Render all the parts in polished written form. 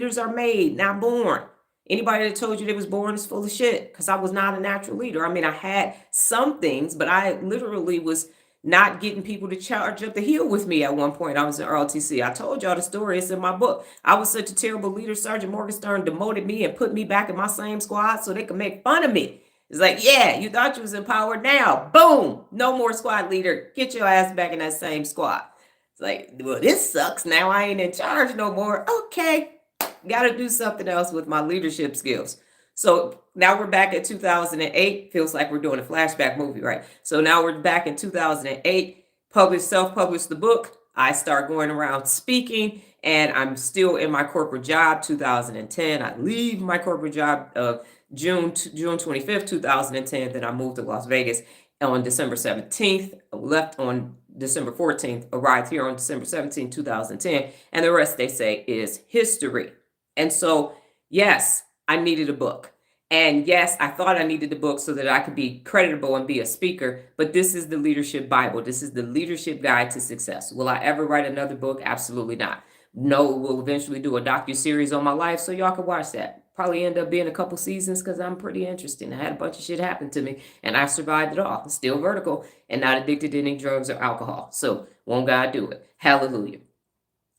Leaders are made, not born. Anybody that told you they was born is full of shit, because I was not a natural leader. I mean, I had some things, but I literally was not getting people to charge up the hill with me at one point. I was in ROTC. I told y'all the story. It's in my book. I was such a terrible leader. Sergeant Morgenstern demoted me and put me back in my same squad so they could make fun of me. It's like, yeah, you thought you was empowered. Now, boom, no more squad leader. Get your ass back in that same squad. It's like, well, this sucks. Now I ain't in charge no more. Okay, got to do something else with my leadership skills. So now we're back at 2008. Feels like we're doing a flashback movie, right? So now we're back in 2008. Self-published the book. I start going around speaking, and I'm still in my corporate job. 2010, I leave my corporate job June 25th, 2010. Then I moved to Las Vegas on December 17th. Left on December 14th. Arrived here on December 17th, 2010. And the rest, they say, is history. And so, yes, I needed a book. And yes, I thought I needed the book so that I could be creditable and be a speaker. But this is the leadership Bible. This is the leadership guide to success. Will I ever write another book? Absolutely not. No, we'll eventually do a docu-series on my life so y'all can watch that. Probably end up being a couple seasons because I'm pretty interesting. I had a bunch of shit happen to me and I survived it all. Still vertical and not addicted to any drugs or alcohol. So won't God do it? Hallelujah.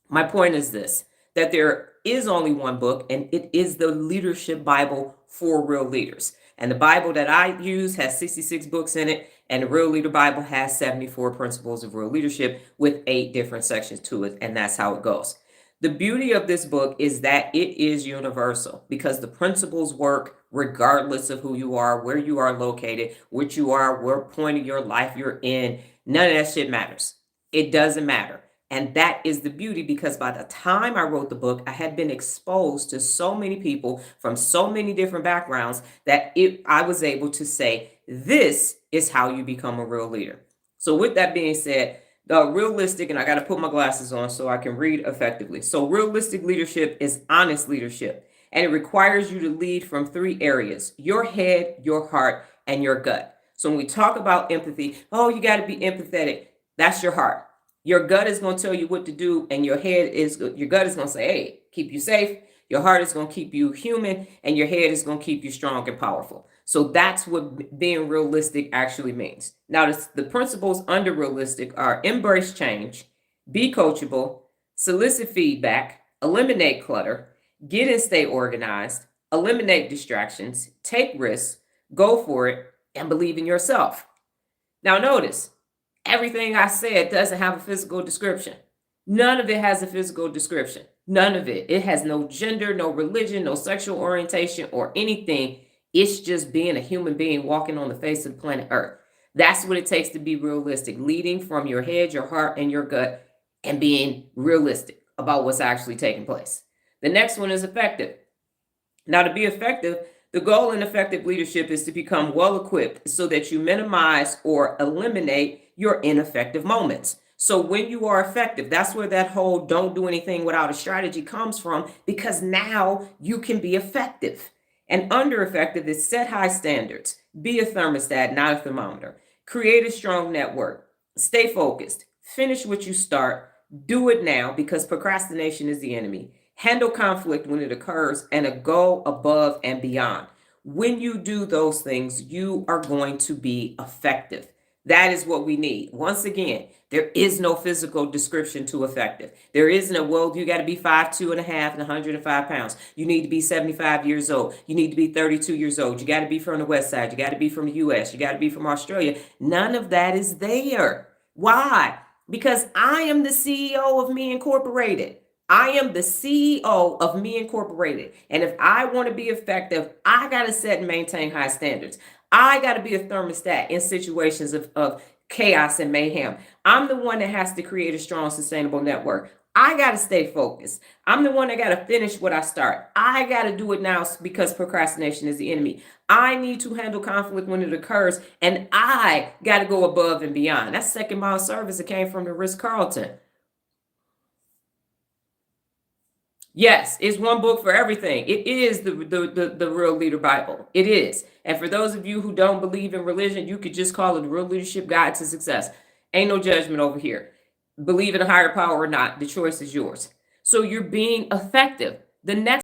My point is this, that there is only one book, and it is the Leadership Bible for Real Leaders. And the Bible that I use has 66 books in it, and the Real Leader Bible has 74 principles of real leadership with 8 different sections to it, and that's how it goes. The beauty of this book is that it is universal because the principles work regardless of who you are, where you are located, what you are, what point of your life you're in. None of that shit matters. It doesn't matter. And that is the beauty, because by the time I wrote the book, I had been exposed to so many people from so many different backgrounds that I was able to say, this is how you become a real leader. So with that being said, the realistic, and I got to put my glasses on so I can read effectively. So realistic leadership is honest leadership, and it requires you to lead from 3 areas: your head, your heart, and your gut. So when we talk about empathy, oh, you got to be empathetic. That's your heart. Your gut is going to tell you what to do, and your gut is going to say, hey, keep you safe. Your heart is going to keep you human, and your head is going to keep you strong and powerful. So that's what being realistic actually means. Now, the principles under realistic are: embrace change, be coachable, solicit feedback, eliminate clutter, get and stay organized, eliminate distractions, take risks, go for it, and believe in yourself. Now, notice, everything I said doesn't have a physical description. None of it has a physical description. None of it. It has no gender, no religion, no sexual orientation, or anything. It's just being a human being walking on the face of the planet Earth. That's what it takes to be realistic, leading from your head, your heart, and your gut, and being realistic about what's actually taking place. The next one is effective. Now, to be effective, the goal in effective leadership is to become well equipped so that you minimize or eliminate your ineffective moments. So when you are effective, that's where that whole don't do anything without a strategy comes from, because now you can be effective. And under effective is set high standards, be a thermostat, not a thermometer, create a strong network, stay focused, finish what you start, do it now because procrastination is the enemy, handle conflict when it occurs, and go above and beyond. When you do those things, you are going to be effective. That is what we need. Once again, there is no physical description to effective. There is no, well, you got to be 5'2" and a half and 105 pounds. You need to be 75 years old. You need to be 32 years old. You got to be from the West Side. You got to be from the US. You got to be from Australia. None of that is there. Why? Because I am the CEO of Me Incorporated. I am the CEO of Me Incorporated. And if I want to be effective, I got to set and maintain high standards. I got to be a thermostat in situations of chaos and mayhem. I'm the one that has to create a strong, sustainable network. I got to stay focused. I'm the one that got to finish what I start. I got to do it now because procrastination is the enemy. I need to handle conflict when it occurs, and I got to go above and beyond. That's second mile service that came from the Ritz-Carlton. Yes, it's one book for everything. It is the Real Leader Bible. It is. And for those of you who don't believe in religion, you could just call it the Real Leadership Guide to Success. Ain't no judgment over here. Believe in a higher power or not, the choice is yours. So you're being effective. The next